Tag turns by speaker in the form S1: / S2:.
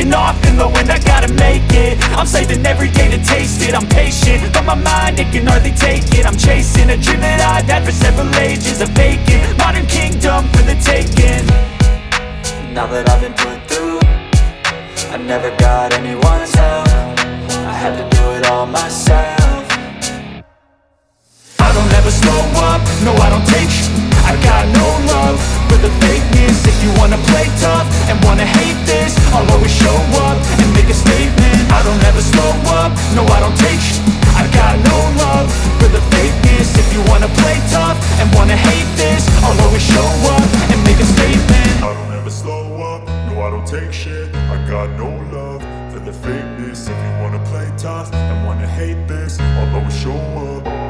S1: taking off in the wind, I gotta make it. I'm saving every day to taste it. I'm patient, but my mind, it can hardly take it. I'm chasing a dream that I've had for several ages. A vacant, modern kingdom for the taking. Now that I've been put through, I never got anyone's help. I had to do it all myself. I don't ever slow up, no I don't take sh**. I got no love for the fakeness. If you wanna play tough and wanna hate this, I'll always show up and make a statement. I don't ever slow up, no I don't take sh**. I got no love for the fakeness. If you wanna play tough and wanna hate this, I'll always show up and make a statement.
S2: I don't ever slow up, no I don't take shit. I got no love for the fakeness. If you wanna play tough and wanna hate this, I'll always show up.